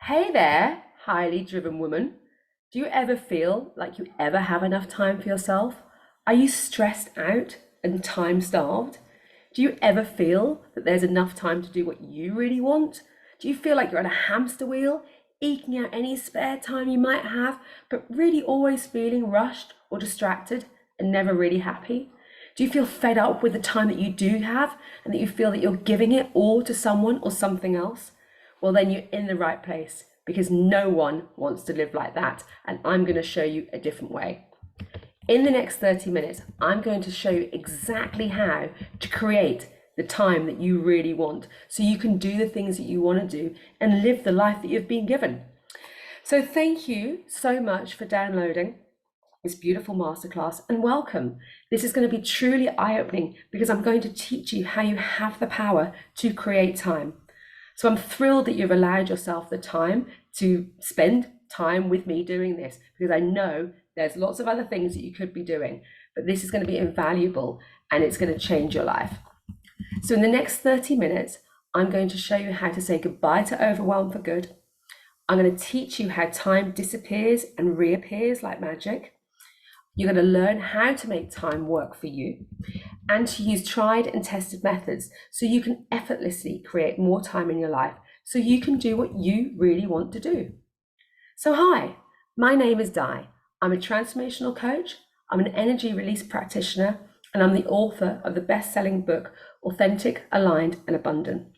Hey there, highly driven woman. Do you ever feel like you ever have enough time for yourself? Are you stressed out and time starved? Do you ever feel that there's enough time to do what you really want? Do you feel like you're on a hamster wheel, eking out any spare time you might have, but really always feeling rushed or distracted and never really happy? Do you feel fed up with the time that you do have and that you feel that you're giving it all to someone or something else? Well, then you're in the right place because no one wants to live like that. And I'm going to show you a different way. In the next 30 minutes, I'm going to show you exactly how to create the time that you really want so you can do the things that you want to do and live the life that you've been given. So thank you so much for downloading this beautiful masterclass and welcome. This is going to be truly eye-opening because I'm going to teach you how you have the power to create time. So I'm thrilled that you've allowed yourself the time to spend time with me doing this because I know there's lots of other things that you could be doing, but this is going to be invaluable and it's going to change your life. So in the next 30 minutes, I'm going to show you how to say goodbye to overwhelm for good. I'm going to teach you how time disappears and reappears like magic. You're going to learn how to make time work for you and to use tried and tested methods so you can effortlessly create more time in your life so you can do what you really want to do. So hi, my name is Di. I'm a transformational coach, I'm an energy release practitioner, and I'm the author of the best-selling book, Authentic, Aligned, and Abundant.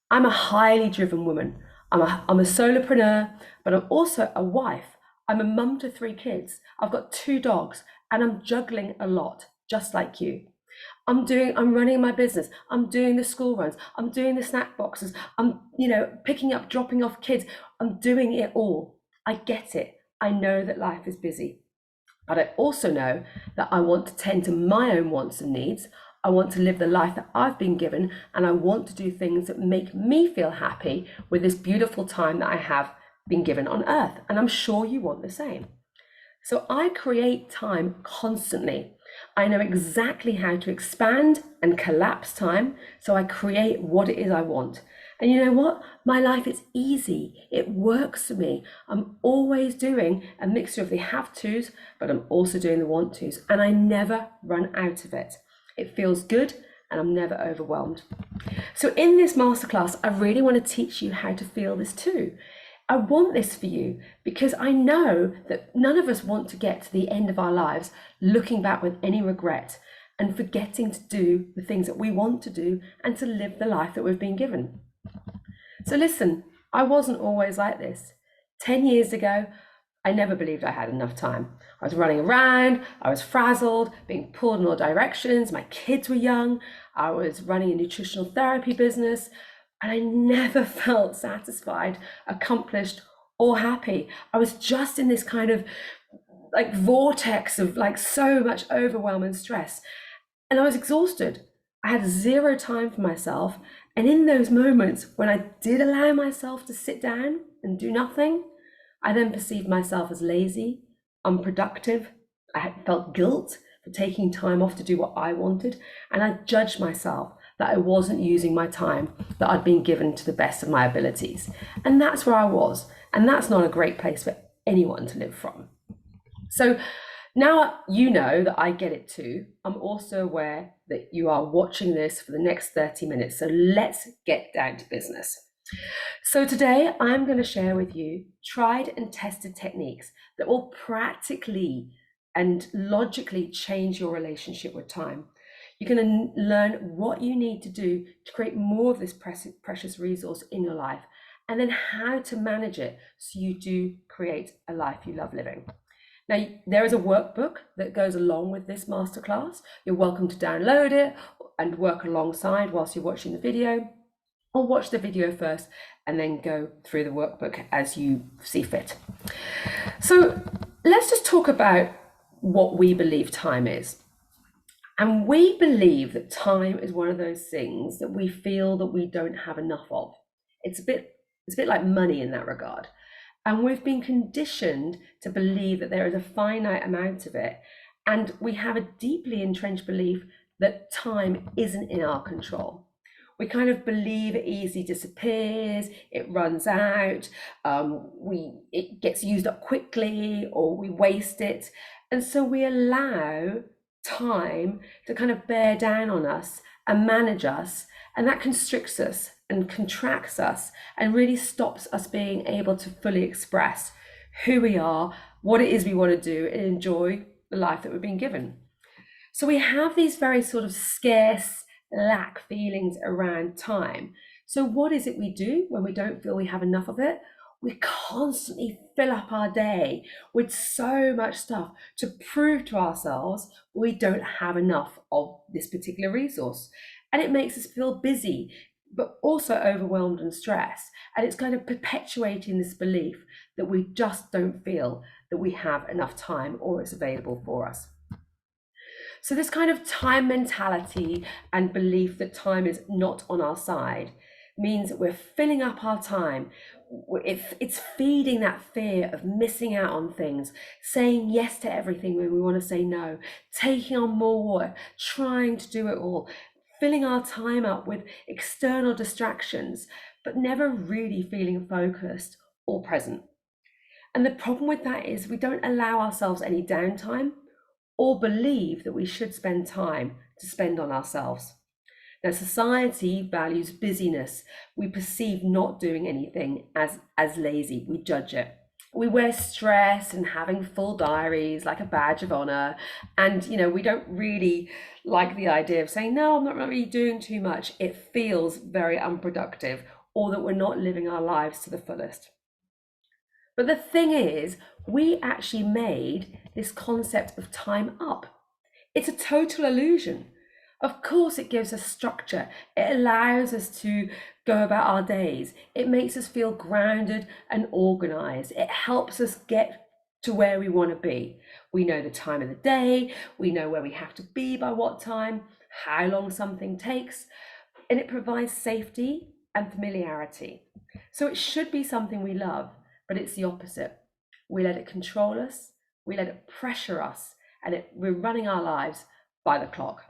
I'm a highly driven woman. I'm a solopreneur, but I'm also a wife. I'm a mum to 3 kids. I've got 2 dogs, and I'm juggling a lot, just like you. I'm running my business. I'm doing the school runs. I'm doing the snack boxes. I'm, picking up, dropping off kids. I'm doing it all. I get it. I know that life is busy, but I also know that I want to tend to my own wants and needs. I want to live the life that I've been given, and I want to do things that make me feel happy with this beautiful time that I have been given on earth. And I'm sure you want the same. So I create time constantly. I know exactly how to expand and collapse time, so I create what it is I want. And you know what? My life is easy. It works for me. I'm always doing a mixture of the have tos, but I'm also doing the want tos, and I never run out of it. It feels good, and I'm never overwhelmed. So in this masterclass, I really want to teach you how to feel this too. I want this for you because I know that none of us want to get to the end of our lives looking back with any regret and forgetting to do the things that we want to do and to live the life that we've been given. So listen, I wasn't always like this. 10 years ago, I never believed I had enough time. I was running around, I was frazzled, being pulled in all directions, my kids were young, I was running a nutritional therapy business, and I never felt satisfied, accomplished, or happy. I was just in this kind of vortex of so much overwhelm and stress. And I was exhausted. I had 0 time for myself. And in those moments when I did allow myself to sit down and do nothing, I then perceived myself as lazy, unproductive. I had felt guilt for taking time off to do what I wanted. And I judged myself that I wasn't using my time that I'd been given to the best of my abilities. And that's where I was. And that's not a great place for anyone to live from. So now you know that I get it too. I'm also aware that you are watching this for the next 30 minutes. So let's get down to business. So today I'm going to share with you tried and tested techniques that will practically and logically change your relationship with time. You're going to learn what you need to do to create more of this precious resource in your life, and then how to manage it so you do create a life you love living. Now, there is a workbook that goes along with this masterclass. You're welcome to download it and work alongside whilst you're watching the video, or watch the video first and then go through the workbook as you see fit. So let's just talk about what we believe time is. And we believe that time is one of those things that we feel that we don't have enough of. It's a bit like money in that regard. And we've been conditioned to believe that there is a finite amount of it. And we have a deeply entrenched belief that time isn't in our control. We kind of believe it easily disappears, it runs out, it gets used up quickly, or we waste it. And so we allow time to kind of bear down on us and manage us, and that constricts us and contracts us and really stops us being able to fully express who we are, what it is we want to do, and enjoy the life that we've been given. So we have these very sort of scarce lack feelings around time. So what is it we do when we don't feel we have enough of it? We constantly fill up our day with so much stuff to prove to ourselves we don't have enough of this particular resource. And it makes us feel busy, but also overwhelmed and stressed. And it's kind of perpetuating this belief that we just don't feel that we have enough time or it's available for us. So this kind of time mentality and belief that time is not on our side means that we're filling up our time. It's feeding that fear of missing out on things, saying yes to everything when we want to say no, taking on more work, trying to do it all, filling our time up with external distractions, but never really feeling focused or present. And the problem with that is we don't allow ourselves any downtime or believe that we should spend time to spend on ourselves. Now, society values busyness. We perceive not doing anything as lazy. We judge it. We wear stress and having full diaries like a badge of honor. And, we don't really like the idea of saying, no, I'm not really doing too much. It feels very unproductive, or that we're not living our lives to the fullest. But the thing is, we actually made this concept of time up. It's a total illusion. Of course, it gives us structure. It allows us to go about our days. It makes us feel grounded and organized. It helps us get to where we want to be. We know the time of the day. We know where we have to be by what time, how long something takes, and it provides safety and familiarity. So it should be something we love. But it's the opposite. We let it control us, we let it pressure us, and we're running our lives by the clock.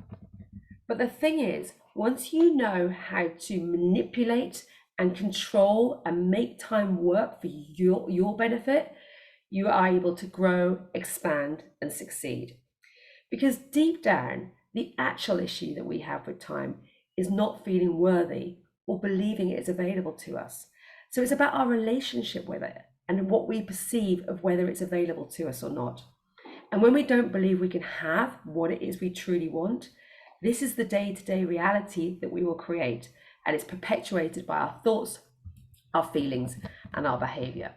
But the thing is, once you know how to manipulate and control and make time work for your benefit, you are able to grow, expand, and succeed. Because deep down, the actual issue that we have with time is not feeling worthy or believing it is available to us. So it's about our relationship with it and what we perceive of whether it's available to us or not. And when we don't believe we can have what it is we truly want, this is the day-to-day reality that we will create, and it's perpetuated by our thoughts, our feelings, and our behavior.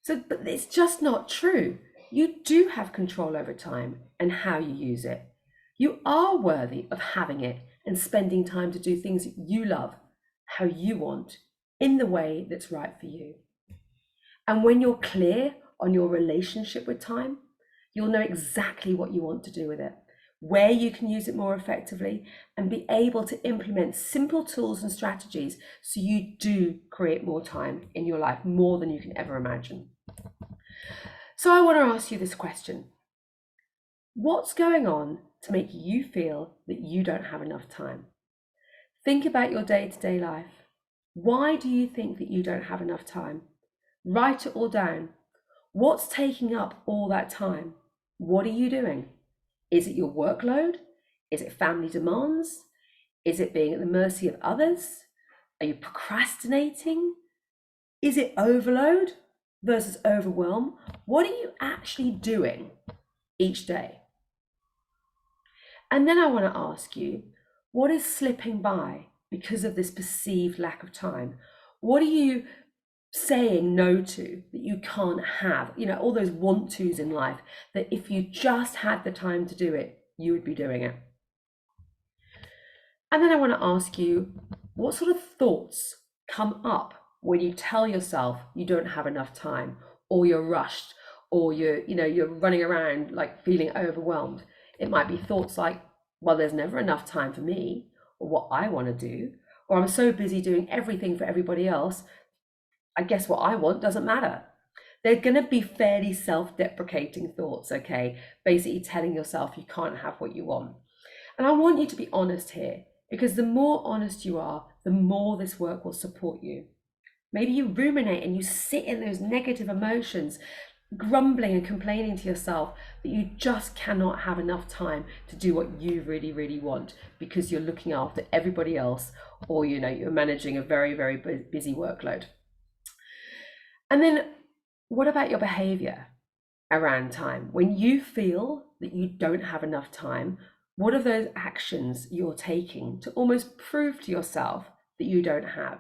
But it's just not true. You do have control over time and how you use it. You are worthy of having it and spending time to do things that you love, how you want, in the way that's right for you. And when you're clear on your relationship with time, you'll know exactly what you want to do with it, where you can use it more effectively, and be able to implement simple tools and strategies so you do create more time in your life, more than you can ever imagine. So I want to ask you this question. What's going on to make you feel that you don't have enough time? Think about your day-to-day life. Why do you think that you don't have enough time? Write it all down. What's taking up all that time? What are you doing? Is it your workload? Is it family demands? Is it being at the mercy of others? Are you procrastinating? Is it overload versus overwhelm? What are you actually doing each day? And then I want to ask you, what is slipping by because of this perceived lack of time? What are you saying no to that you can't have? All those want tos in life that if you just had the time to do it, you would be doing it. And then I want to ask you, what sort of thoughts come up when you tell yourself you don't have enough time, or you're rushed, or you're running around like feeling overwhelmed? It might be thoughts like, well, there's never enough time for me, or what I want to do, or I'm so busy doing everything for everybody else, I guess what I want doesn't matter. They're going to be fairly self-deprecating thoughts, okay? Basically telling yourself you can't have what you want. And I want you to be honest here. Because the more honest you are, the more this work will support you. Maybe you ruminate and you sit in those negative emotions, grumbling and complaining to yourself that you just cannot have enough time to do what you really, really want because you're looking after everybody else, or you're managing a very, very busy workload. And then what about your behavior around time? When you feel that you don't have enough time, what are those actions you're taking to almost prove to yourself that you don't have?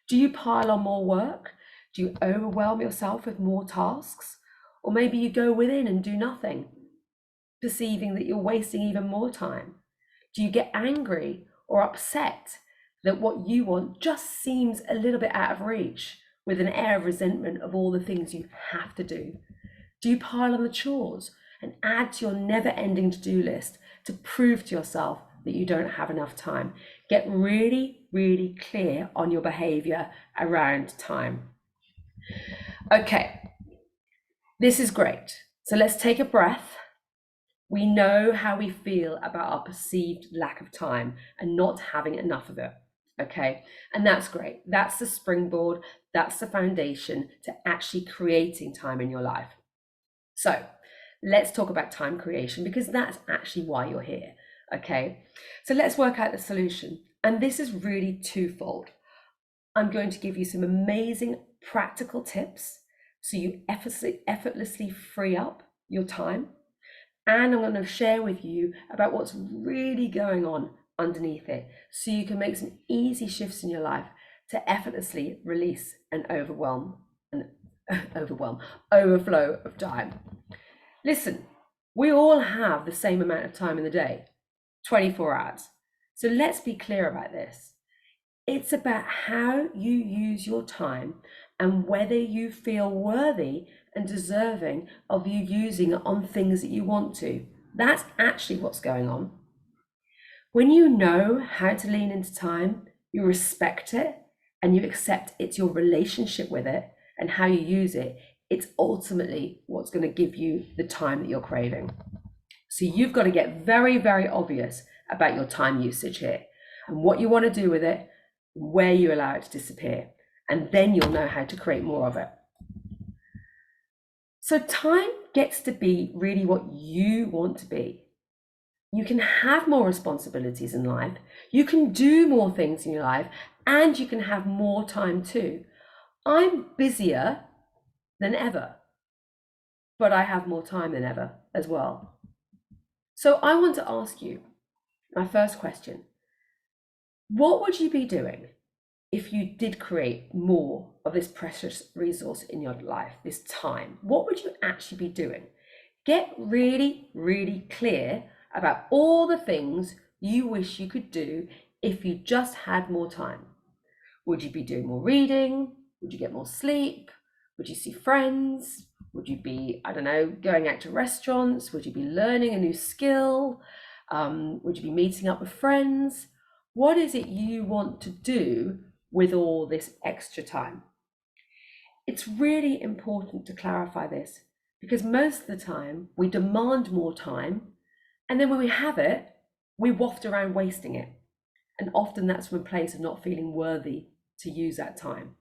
Do you pile on more work? Do you overwhelm yourself with more tasks? Or maybe you go within and do nothing, perceiving that you're wasting even more time. Do you get angry or upset that what you want just seems a little bit out of reach, with an air of resentment of all the things you have to do? Do you pile on the chores and add to your never-ending to-do list to prove to yourself that you don't have enough time? Get really, really clear on your behavior around time. Okay, this is great. So let's take a breath. We know how we feel about our perceived lack of time and not having enough of it. Okay, and that's great. That's the springboard. That's the foundation to actually creating time in your life. So let's talk about time creation, because that's actually why you're here. Okay, so let's work out the solution. And this is really twofold. I'm going to give you some amazing practical tips so you effortlessly free up your time. And I'm going to share with you about what's really going on underneath it, so you can make some easy shifts in your life to effortlessly release an overflow of time. Listen, we all have the same amount of time in the day, 24 hours. So let's be clear about this. It's about how you use your time and whether you feel worthy and deserving of you using it on things that you want to. That's actually what's going on. When you know how to lean into time, you respect it and you accept it's your relationship with it and how you use it, it's ultimately what's going to give you the time that you're craving. So you've got to get very, very obvious about your time usage here and what you want to do with it, where you allow it to disappear, and then you'll know how to create more of it. So time gets to be really what you want to be. You can have more responsibilities in life, you can do more things in your life, and you can have more time too. I'm busier than ever, but I have more time than ever as well. So I want to ask you my first question. What would you be doing if you did create more of this precious resource in your life, this time? What would you actually be doing? Get really, really clear about all the things you wish you could do if you just had more time. Would you be doing more reading? Would you get more sleep? Would you see friends? Would you be, I don't know, going out to restaurants? Would you be learning a new skill? Would you be meeting up with friends? What is it you want to do with all this extra time? It's really important to clarify this, because most of the time we demand more time, and then when we have it, we waft around wasting it. And often that's from a place of not feeling worthy to use that time.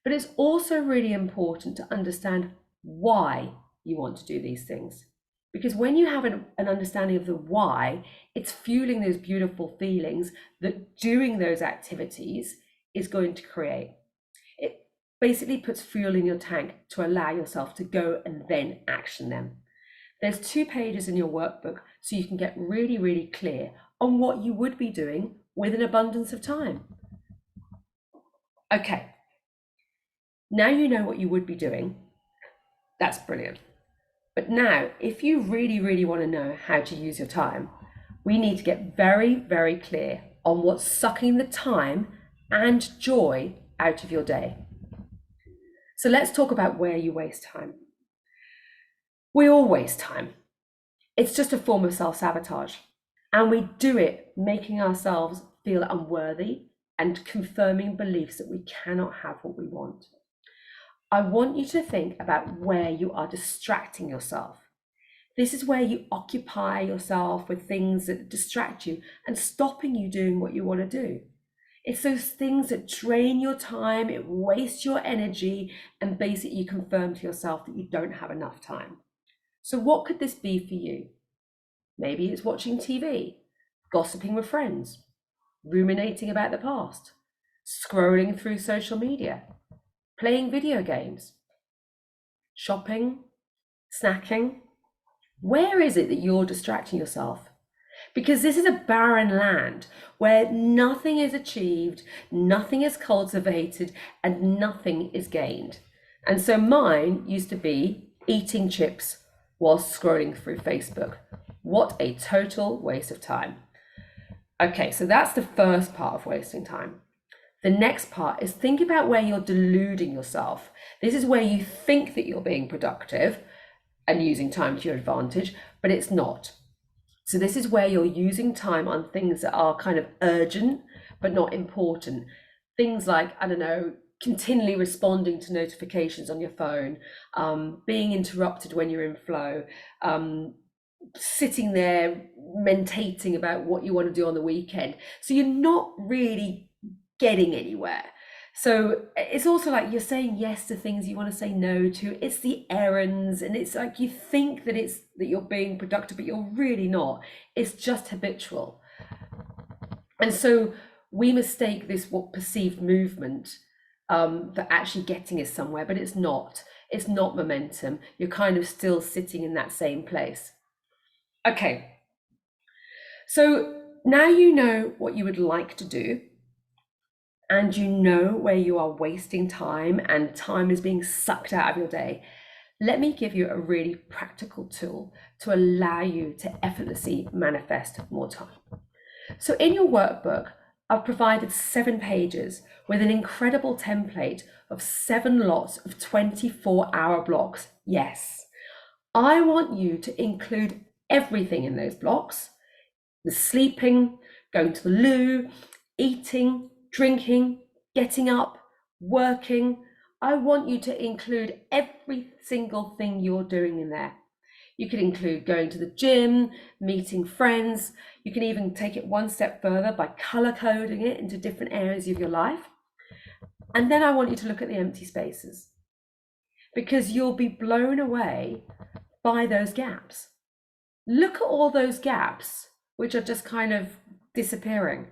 But it's also really important to understand why you want to do these things. Because when you have an understanding of the why, it's fueling those beautiful feelings that doing those activities is going to create. It basically puts fuel in your tank to allow yourself to go and then action them. There's 2 pages in your workbook so you can get really, really clear on what you would be doing with an abundance of time. Okay, now you know what you would be doing. That's brilliant. But now, if you really, really want to know how to use your time, we need to get very, very clear on what's sucking the time and joy out of your day. So let's talk about where you waste time. We all waste time. It's just a form of self-sabotage. And we do it making ourselves feel unworthy and confirming beliefs that we cannot have what we want. I want you to think about where you are distracting yourself. This is where you occupy yourself with things that distract you and stopping you doing what you want to do. It's those things that drain your time, it wastes your energy, and basically you confirm to yourself that you don't have enough time. So what could this be for you? Maybe it's watching TV, gossiping with friends, ruminating about the past, scrolling through social media, playing video games, shopping, snacking. Where is it that you're distracting yourself? Because this is a barren land where nothing is achieved, nothing is cultivated, and nothing is gained. And so mine used to be eating chips whilst scrolling through Facebook. What a total waste of time. Okay, so that's the first part of wasting time. The next part is think about where you're deluding yourself. This is where you think that you're being productive and using time to your advantage, but it's not. So this is where you're using time on things that are kind of urgent, but not important. Things like, I don't know, continually responding to notifications on your phone, being interrupted when you're in flow, sitting there mentating about what you want to do on the weekend. So you're not really getting anywhere. So it's also like you're saying yes to things you want to say no to. It's the errands, and it's like you think that you're being productive, but you're really not. It's just habitual. And so we mistake this perceived movement for actually getting us somewhere, but it's not. It's not momentum. You're kind of still sitting in that same place. Okay. So now you know what you would like to do, and you know where you are wasting time and time is being sucked out of your day. Let me give you a really practical tool to allow you to effortlessly manifest more time. So in your workbook, I've provided 7 pages with an incredible template of 7 lots of 24-hour blocks. Yes, I want you to include everything in those blocks: the sleeping, going to the loo, eating, drinking, getting up, working. I want you to include every single thing you're doing in there. You could include going to the gym, meeting friends. You can even take it one step further by color coding it into different areas of your life. And then I want you to look at the empty spaces, because you'll be blown away by those gaps. Look at all those gaps which are just kind of disappearing.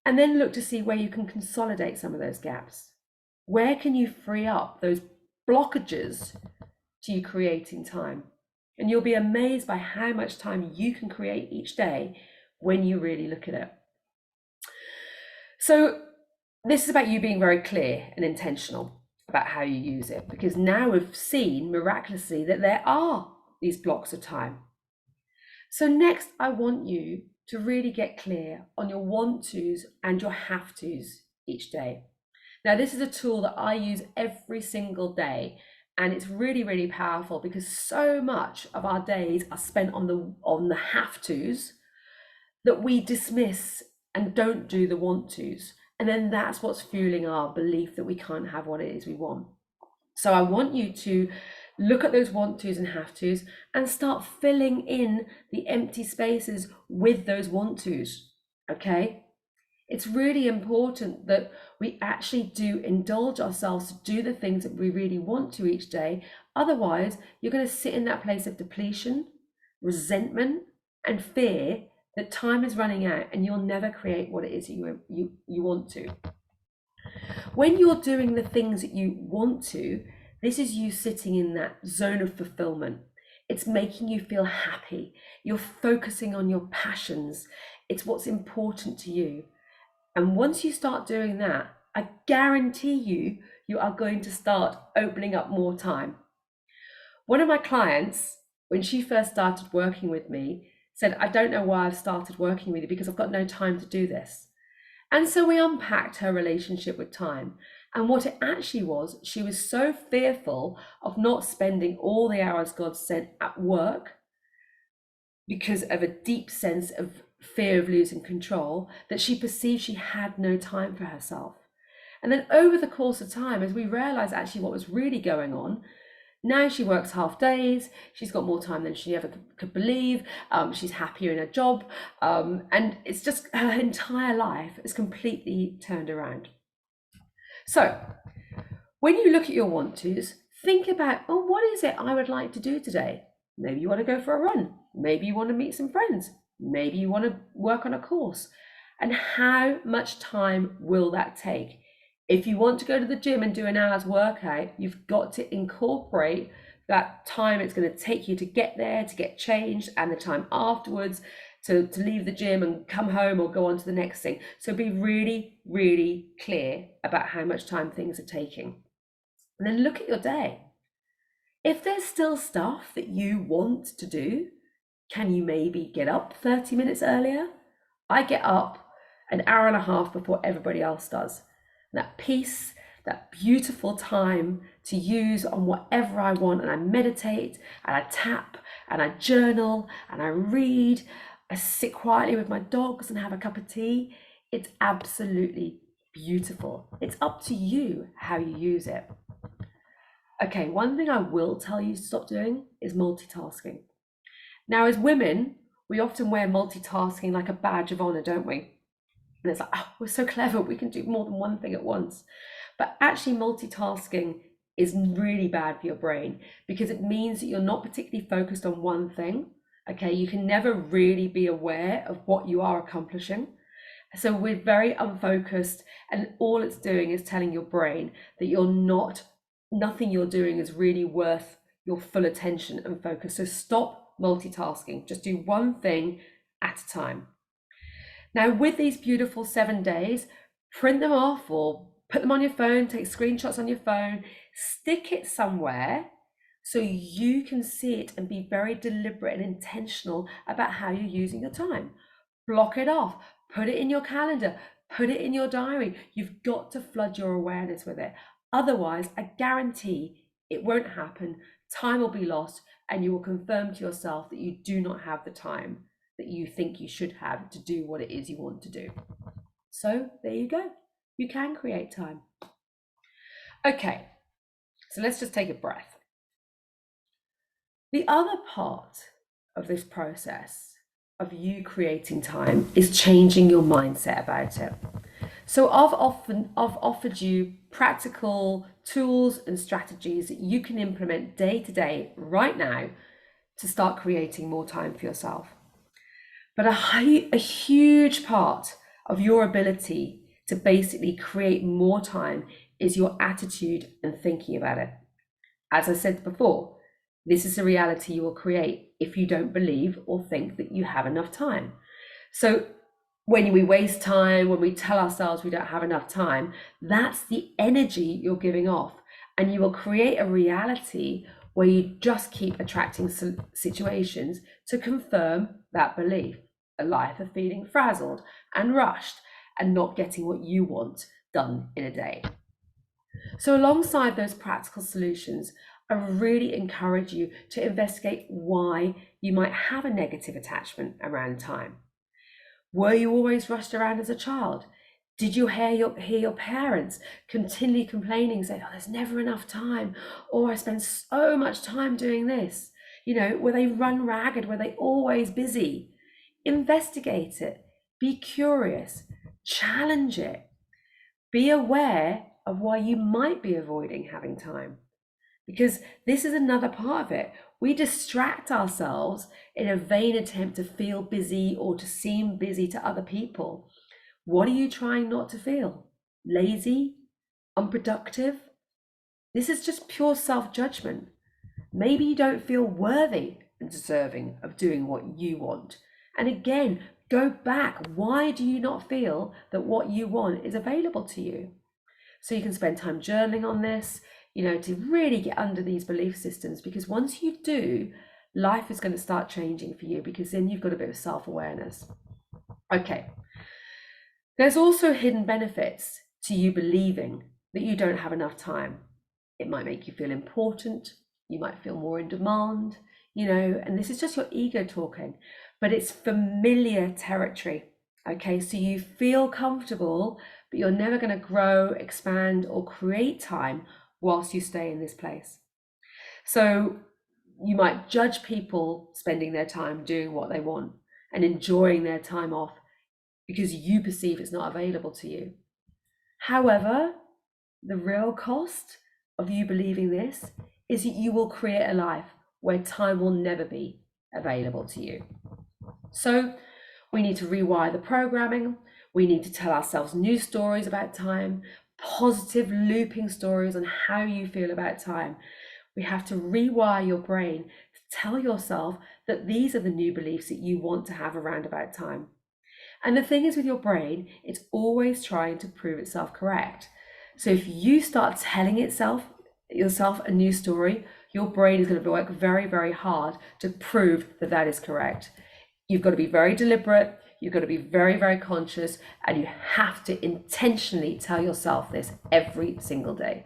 And then look to see where you can consolidate some of those gaps. Where can you free up those blockages to you creating time? And you'll be amazed by how much time you can create each day when you really look at it. So this is about you being very clear and intentional about how you use it, because now we've seen miraculously that there are these blocks of time. So next, I want you to really get clear on your want tos and your have tos each day. Now, this is a tool that I use every single day, and it's really, really powerful because so much of our days are spent on the have tos that we dismiss and don't do the want tos. And then that's what's fueling our belief that we can't have what it is we want. So I want you to look at those want tos and have tos and start filling in the empty spaces with those want tos. Okay? It's really important that we actually do indulge ourselves to do the things that we really want to each day. Otherwise, you're going to sit in that place of depletion, resentment, and fear that time is running out and you'll never create what it is that you want to. When you're doing the things that you want to, this is you sitting in that zone of fulfillment. It's making you feel happy. You're focusing on your passions. It's what's important to you. And once you start doing that, I guarantee you are going to start opening up more time. One of my clients, when she first started working with me, said, I don't know why I've started working with you, because I've got no time to do this. And so we unpacked her relationship with time. And what it actually was, she was so fearful of not spending all the hours God sent at work because of a deep sense of fear of losing control, that she perceived she had no time for herself. And then over the course of time, as we realized actually what was really going on, Now she works half days, she's got more time than she ever could believe, she's happier in her job, and it's just her entire life is completely turned around. So when you look at your want tos, think about, oh, what is it I would like to do today? Maybe you want to go for a run. Maybe you want to meet some friends. Maybe you want to work on a course. And how much time will that take? If you want to go to the gym and do an hour's workout, you've got to incorporate that time it's going to take you to get there, to get changed, and the time afterwards to leave the gym and come home or go on to the next thing. So be really, really clear about how much time things are taking. And then look at your day. If there's still stuff that you want to do, can you maybe get up 30 minutes earlier? I get up an hour and a half before everybody else does. And that peace, that beautiful time to use on whatever I want, and I meditate and I tap and I journal and I read, I sit quietly with my dogs and have a cup of tea. It's absolutely beautiful. It's up to you how you use it. Okay, one thing I will tell you to stop doing is multitasking. Now, as women, we often wear multitasking like a badge of honor, don't we? And it's like, oh, we're so clever, we can do more than one thing at once. But actually, multitasking is really bad for your brain because it means that you're not particularly focused on one thing. Okay, you can never really be aware of what you are accomplishing. So we're very unfocused, and all it's doing is telling your brain that nothing you're doing is really worth your full attention and focus. So stop multitasking, just do one thing at a time. Now, with these beautiful 7 days, print them off or put them on your phone, take screenshots on your phone, stick it somewhere so you can see it and be very deliberate and intentional about how you're using your time. Block it off, put it in your calendar, put it in your diary. You've got to flood your awareness with it. Otherwise, I guarantee it won't happen. Time will be lost, and you will confirm to yourself that you do not have the time that you think you should have to do what it is you want to do. So there you go. You can create time. Okay, so let's just take a breath. The other part of this process of you creating time is changing your mindset about it. So I've offered you practical tools and strategies that you can implement day to day right now to start creating more time for yourself. But a huge part of your ability to basically create more time is your attitude and thinking about it. As I said before, this is a reality you will create if you don't believe or think that you have enough time. So when we waste time, when we tell ourselves we don't have enough time, that's the energy you're giving off, and you will create a reality where you just keep attracting situations to confirm that belief, a life of feeling frazzled and rushed and not getting what you want done in a day. So alongside those practical solutions, I really encourage you to investigate why you might have a negative attachment around time. Were you always rushed around as a child? Did you hear your parents continually complaining, saying, oh, there's never enough time, or I spend so much time doing this? Were they run ragged? Were they always busy? Investigate it. Be curious. Challenge it. Be aware of why you might be avoiding having time. Because this is another part of it. We distract ourselves in a vain attempt to feel busy or to seem busy to other people. What are you trying not to feel? Lazy? Unproductive? This is just pure self-judgment. Maybe you don't feel worthy and deserving of doing what you want. And again, go back. Why do you not feel that what you want is available to you? So you can spend time journaling on this, to really get under these belief systems, because once you do, life is going to start changing for you, because then you've got a bit of self-awareness. Okay. There's also hidden benefits to you believing that you don't have enough time. It might make you feel important. You might feel more in demand, and this is just your ego talking, but it's familiar territory. Okay, so you feel comfortable, but you're never going to grow, expand, or create time whilst you stay in this place. So you might judge people spending their time doing what they want and enjoying their time off because you perceive it's not available to you. However, the real cost of you believing this is that you will create a life where time will never be available to you. So we need to rewire the programming. We need to tell ourselves new stories about time, positive looping stories on how you feel about time. We have to rewire your brain to tell yourself that these are the new beliefs that you want to have around about time. And the thing is with your brain, it's always trying to prove itself correct. So if you start telling yourself a new story, your brain is going to work very, very hard to prove that that is correct. You've got to be very deliberate. You've got to be very, very conscious, and you have to intentionally tell yourself this every single day.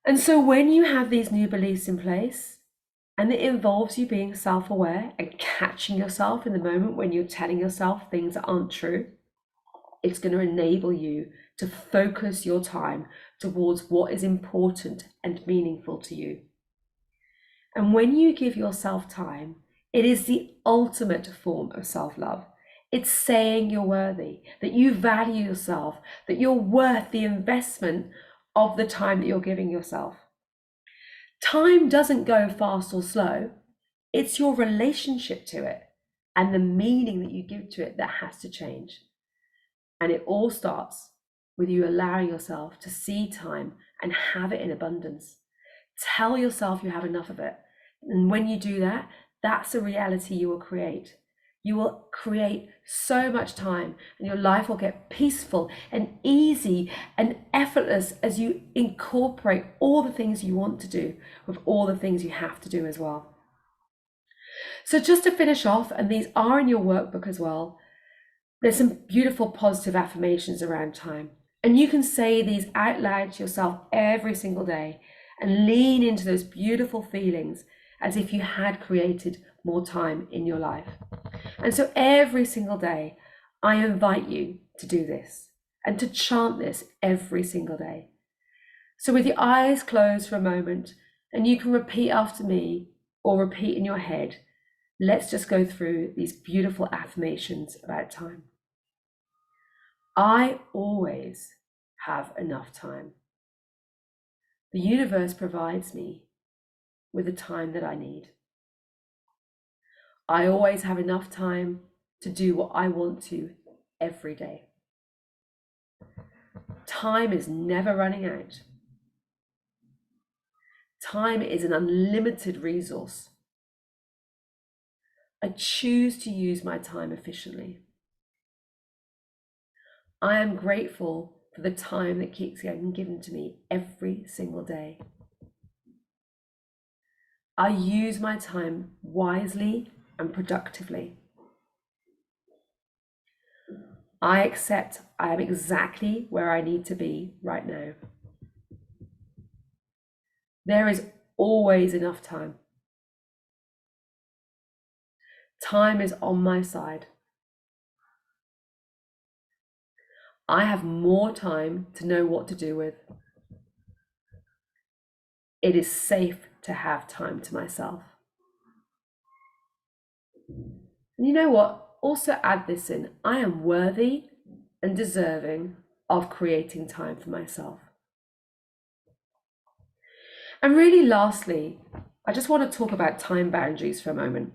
And so when you have these new beliefs in place, and it involves you being self-aware and catching yourself in the moment when you're telling yourself things that aren't true, it's going to enable you to focus your time towards what is important and meaningful to you. And when you give yourself time, it is the ultimate form of self-love. It's saying you're worthy, that you value yourself, that you're worth the investment of the time that you're giving yourself. Time doesn't go fast or slow. It's your relationship to it and the meaning that you give to it that has to change. And it all starts with you allowing yourself to see time and have it in abundance. Tell yourself you have enough of it. And when you do that, that's a reality you will create. You will create so much time, and your life will get peaceful and easy and effortless as you incorporate all the things you want to do with all the things you have to do as well. So just to finish off, and these are in your workbook as well, there's some beautiful positive affirmations around time. And you can say these out loud to yourself every single day and lean into those beautiful feelings as if you had created more time in your life. And so every single day, I invite you to do this and to chant this every single day. So with your eyes closed for a moment, and you can repeat after me or repeat in your head, let's just go through these beautiful affirmations about time. I always have enough time. The universe provides me with the time that I need. I always have enough time to do what I want to every day. Time is never running out. Time is an unlimited resource. I choose to use my time efficiently. I am grateful for the time that keeps getting given to me every single day. I use my time wisely and productively. I accept I am exactly where I need to be right now. There is always enough time. Time is on my side. I have more time to know what to do with. It is safe to have time to myself. And you know what? Also add this in. I am worthy and deserving of creating time for myself. And really lastly, I just want to talk about time boundaries for a moment,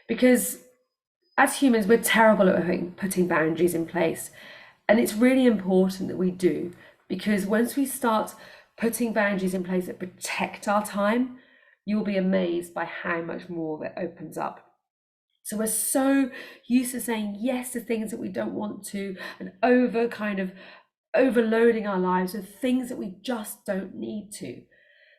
because as humans, we're terrible at putting boundaries in place. And it's really important that we do, because once we start putting boundaries in place that protect our time, you'll be amazed by how much more that opens up. So we're so used to saying yes to things that we don't want to, and overloading our lives with things that we just don't need to.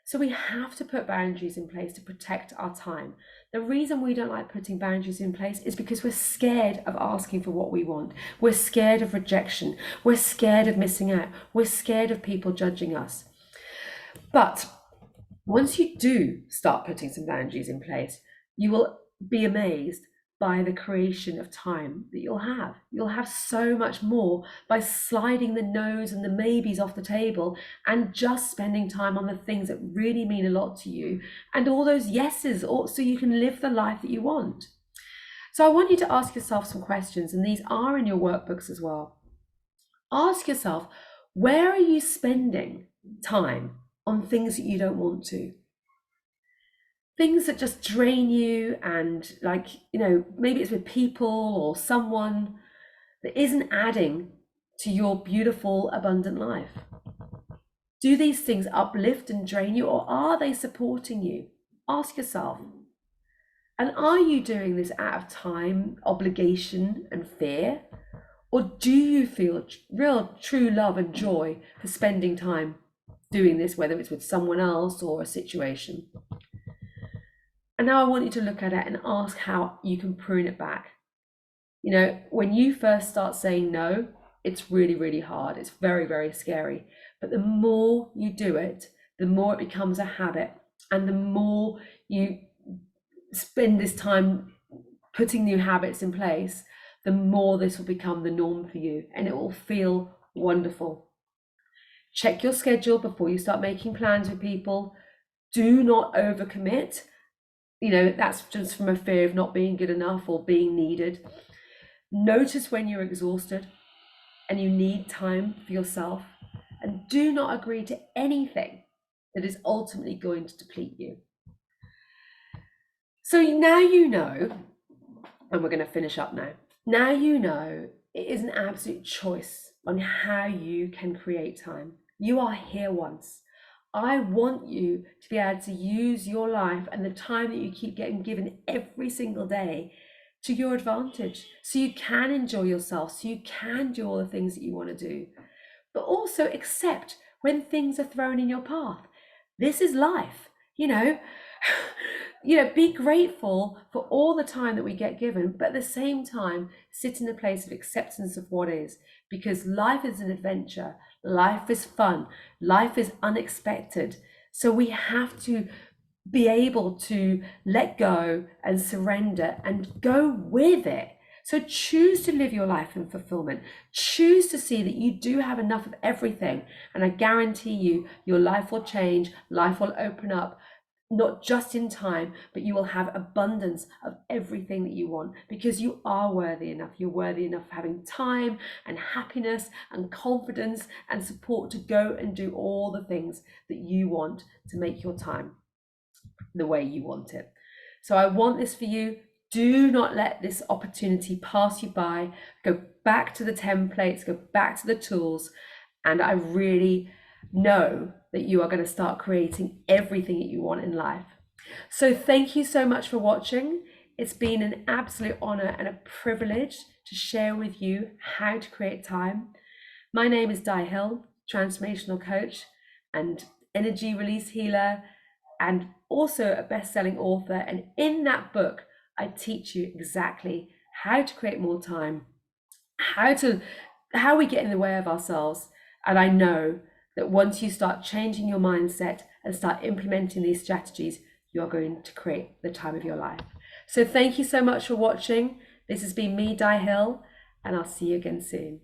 So we have to put boundaries in place to protect our time. The reason we don't like putting boundaries in place is because we're scared of asking for what we want. We're scared of rejection. We're scared of missing out. We're scared of people judging us. But once you do start putting some boundaries in place, you will be amazed by the creation of time that you'll have. You'll have so much more by sliding the no's and the maybes off the table and just spending time on the things that really mean a lot to you, and all those yeses, so you can live the life that you want. So I want you to ask yourself some questions, and these are in your workbooks as well. Ask yourself, where are you spending time on things that you don't want to? Things that just drain you, and maybe it's with people or someone that isn't adding to your beautiful, abundant life. Do these things uplift and drain you, or are they supporting you? Ask yourself. And are you doing this out of time, obligation, and fear? Or do you feel real, true love and joy for spending time doing this, whether it's with someone else or a situation? And now I want you to look at it and ask how you can prune it back. When you first start saying no, it's really, really hard. It's very, very scary. But the more you do it, the more it becomes a habit. And the more you spend this time putting new habits in place, the more this will become the norm for you, and it will feel wonderful. Check your schedule before you start making plans with people. Do not overcommit. That's just from a fear of not being good enough or being needed. Notice when you're exhausted and you need time for yourself, and do not agree to anything that is ultimately going to deplete you. So now you know, and we're going to finish up now. Now you know it is an absolute choice on how you can create time. You are here once. I want you to be able to use your life and the time that you keep getting given every single day to your advantage, so you can enjoy yourself, so you can do all the things that you want to do, but also accept when things are thrown in your path. This is life, be grateful for all the time that we get given, but at the same time, sit in a place of acceptance of what is, because life is an adventure, life is fun, life is unexpected. So we have to be able to let go and surrender and go with it. So choose to live your life in fulfillment. Choose to see that you do have enough of everything. And I guarantee you, your life will change, life will open up, not just in time, but you will have abundance of everything that you want, because you are worthy enough. You're worthy enough of having time and happiness and confidence and support to go and do all the things that you want to make your time the way you want it. So I want this for you. Do not let this opportunity pass you by. Go back to the templates, go back to the tools, and I really know that you are going to start creating everything that you want in life. So thank you so much for watching. It's been an absolute honor and a privilege to share with you how to create time. My name is Di Hill, Transformational Coach and energy release healer, and also a best-selling author. And in that book, I teach you exactly how to create more time, how we get in the way of ourselves. And I know that once you start changing your mindset and start implementing these strategies, you're going to create the time of your life. So thank you so much for watching. This has been me, Di Hill, and I'll see you again soon.